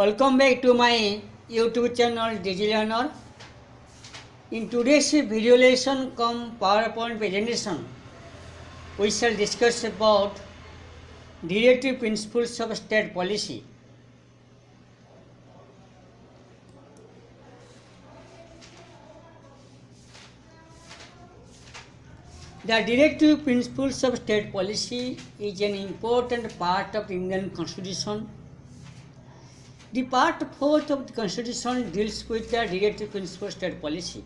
Welcome back to my YouTube channel DigiLearner. In today's video lesson come PowerPoint presentation, we shall discuss about directive principles of state policy. The directive principles of state policy is an important part of the Indian Constitution. The part 4th of the Constitution deals with the directive principles of state policy.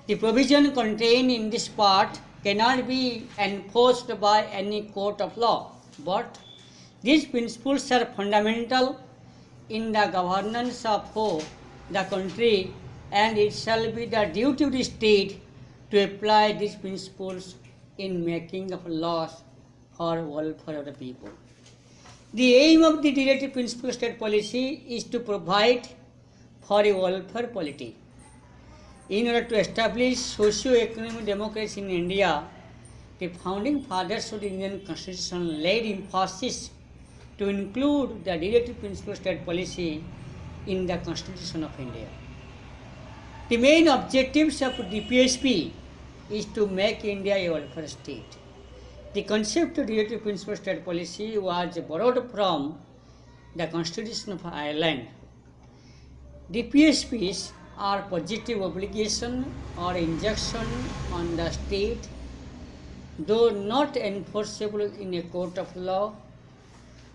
The provision contained in this part cannot be enforced by any court of law, but these principles are fundamental in the governance of the country, and it shall be the duty of the state to apply these principles in making of laws for welfare of the people. The aim of the directive principle state policy is to provide for a welfare polity. In order to establish socio-economic democracy in India, the founding fathers of the Indian Constitution laid emphasis to include the directive principle state policy in the Constitution of India. The main objectives of DPSP is to make India a welfare state. The concept of directive principle state policy was borrowed from the Constitution of Ireland. DPSPs are positive obligation or injunction on the state, though not enforceable in a court of law.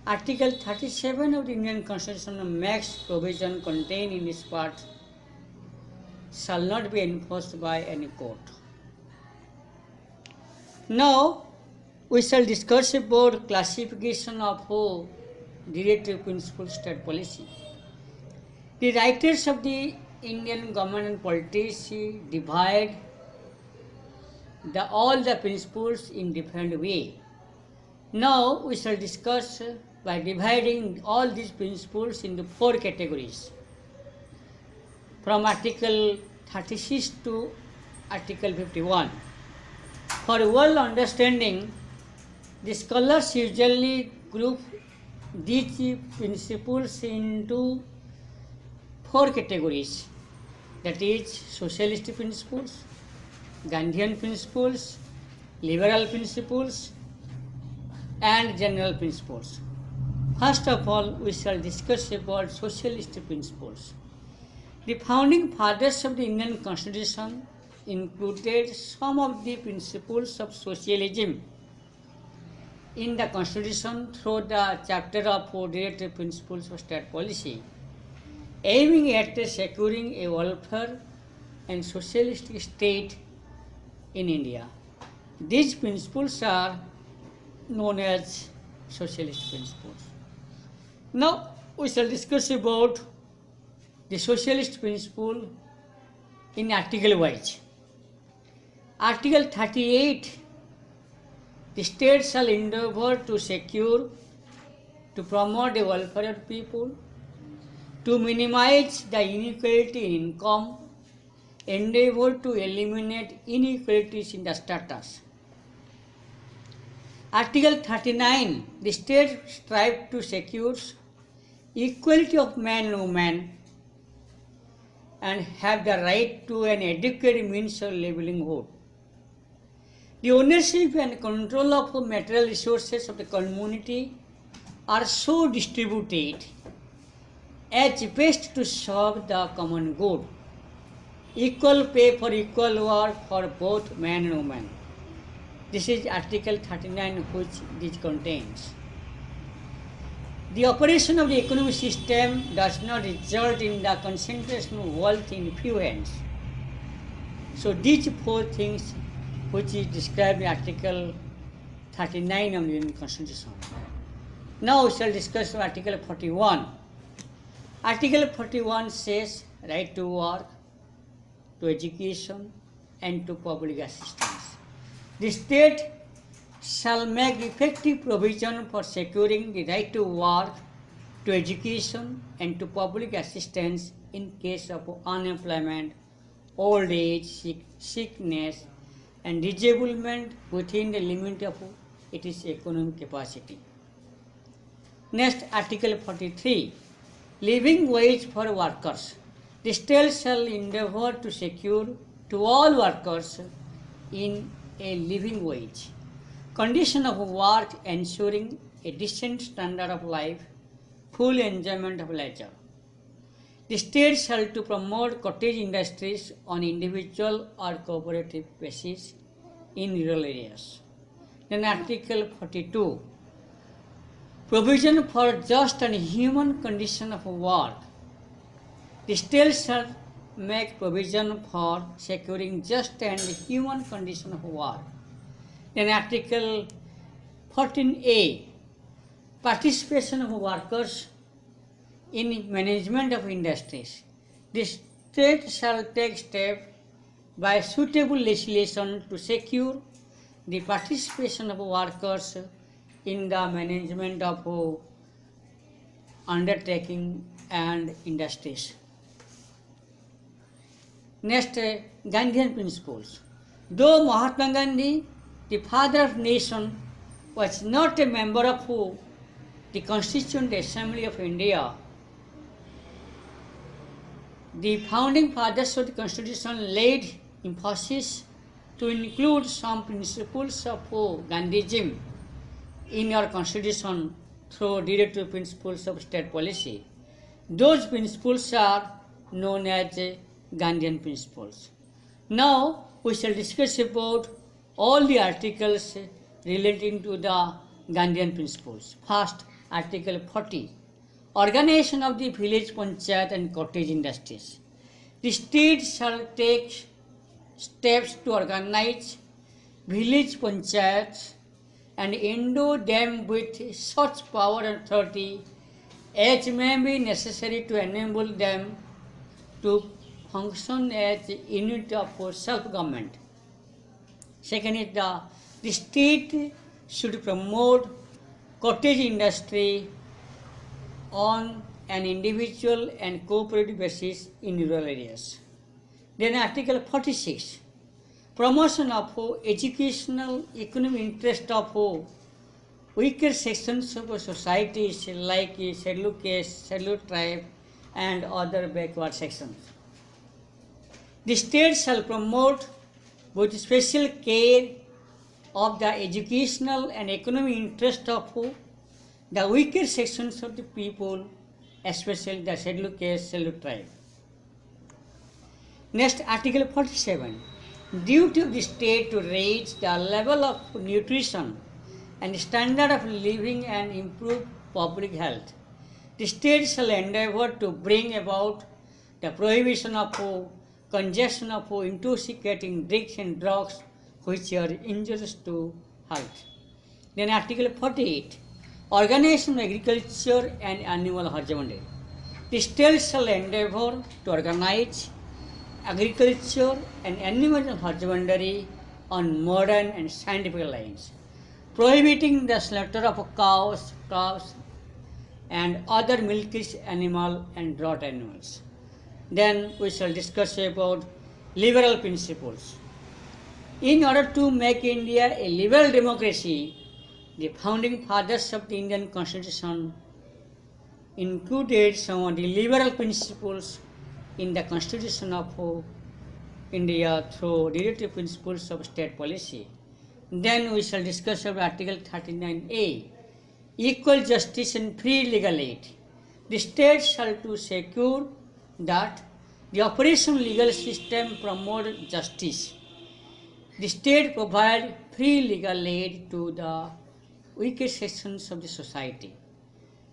Article 37 of the Indian Constitution makes provision contained in this part shall not be enforced by any court. Now, we shall discuss about classification of directive principle state policy. The writers of the Indian government and politics divide all the principles in different way. Now we shall discuss by dividing all these principles into 4 categories, from Article 36 to Article 51. For well understanding, the scholars usually group these principles into 4 categories, that is socialist principles, Gandhian principles, liberal principles, and general principles. First of all, we shall discuss about socialist principles. The founding fathers of the Indian Constitution included some of the principles of socialism in the Constitution through the chapter of directive principles of state policy, aiming at securing a welfare and socialistic state in India. These principles are known as socialist principles. Now we shall discuss about the socialist principle in article wise. Article 38, the state shall endeavor to secure, to promote the welfare of people, to minimize the inequality in income, endeavor to eliminate inequalities in the status. Article 39, the state strive to secure equality of man and woman and have the right to an adequate means of livelihood. The ownership and control of material resources of the community are so distributed as best to serve the common good. Equal pay for equal work for both man and woman. This is Article 39 which this contains. The operation of the economic system does not result in the concentration of wealth in few hands. So these 4 things which is described in Article 39 of the Indian Constitution. Now we shall discuss Article 41. Article 41 says right to work, to education, and to public assistance. The state shall make effective provision for securing the right to work, to education, and to public assistance in case of unemployment, old age, sickness, and disablement within the limit of its economic capacity. Next, Article 43. living wage for workers. The state shall endeavour to secure to all workers in a living wage, condition of work ensuring a decent standard of life, full enjoyment of leisure. The state shall to promote cottage industries on individual or cooperative basis in rural areas. Then Article 42, provision for just and human condition of work. The state shall make provision for securing just and human condition of work. Then Article 14A, participation of workers in management of industries. The state shall take steps by suitable legislation to secure the participation of workers in the management of undertaking and industries. Next, Gandhian principles. Though Mahatma Gandhi, the father of nation, was not a member of the Constituent Assembly of India, the founding fathers of the Constitution laid emphasis to include some principles of Gandhism in our Constitution through directive principles of state policy. Those principles are known as Gandhian principles. Now we shall discuss about all the articles relating to the Gandhian principles. First, Article 40, organization of the village panchayat and cottage industries. The state shall take steps to organize village panchayats and endow them with such power and authority as may be necessary to enable them to function as a unit of self-government. Second is the state should promote cottage industry on an individual and cooperative basis in rural areas. Then Article 46, promotion of educational economic interest of weaker sections of societies like scheduled caste, scheduled tribe and other backward sections. The state shall promote with special care of the educational and economic interest of the weaker sections of the people, especially the scheduled caste, scheduled tribe. Next, Article 47, duty of the state to raise the level of nutrition and standard of living and improve public health. The state shall endeavour to bring about the prohibition of congestion of intoxicating drinks and drugs which are injurious to health. Then Article 48, organization of agriculture and animal husbandry. The state shall endeavour to organize agriculture and animal husbandry on modern and scientific lines, prohibiting the slaughter of cows, calves, and other milkish animal and draught animals. Then we shall discuss about liberal principles. In order to make India a liberal democracy, the founding fathers of the Indian Constitution included some of the liberal principles in the Constitution of India through directive principles of state policy. Then we shall discuss about Article 39A, equal justice and free legal aid. The state shall to secure that the operation legal system promote justice. The state provide free legal aid to the weaker sections of the society.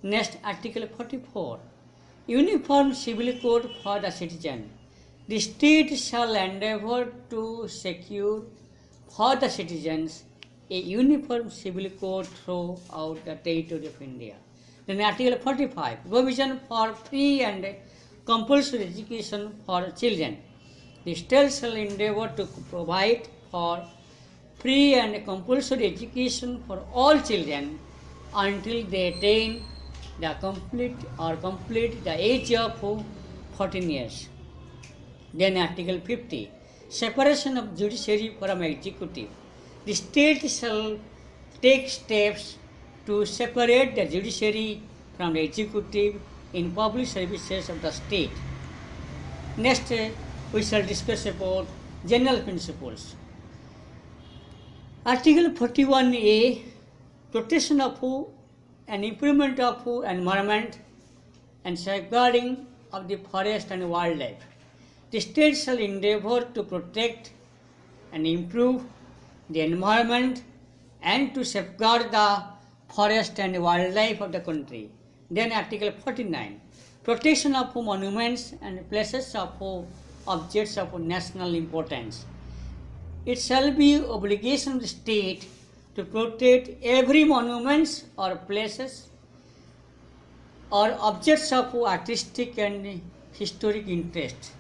Next, Article 44, uniform civil code for the citizen. The state shall endeavour to secure for the citizens a uniform civil code throughout the territory of India. Then Article 45, provision for free and compulsory education for children. The state shall endeavour to provide for free and compulsory education for all children until they attain the complete the age of 14 years. Then Article 50, separation of judiciary from executive. The state shall take steps to separate the judiciary from the executive in public services of the state. Next, we shall discuss about general principles. Article 41A, protection of and improvement of environment and safeguarding of the forest and wildlife. The state shall endeavor to protect and improve the environment and to safeguard the forest and wildlife of the country. Then Article 49, protection of monuments and places of objects of national importance. It shall be obligation of the state to protect every monuments or places or objects of artistic and historic interest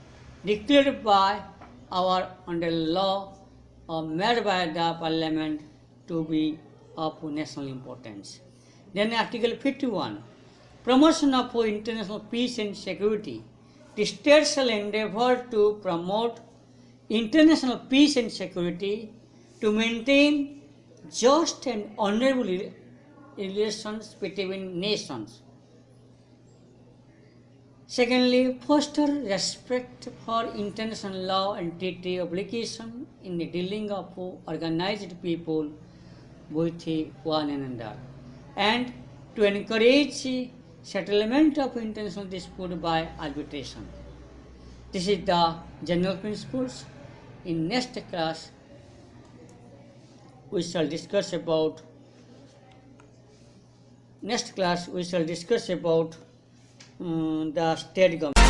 declared by our under law or made by the Parliament to be of national importance. Then Article 51, promotion of international peace and security. The state shall endeavor to promote international peace and security, to maintain just and honorable relations between nations. Secondly, foster respect for international law and treaty obligation in the dealing of organized people with one another, and to encourage settlement of international dispute by arbitration. This is the general principles. In next class, we shall discuss about the state government.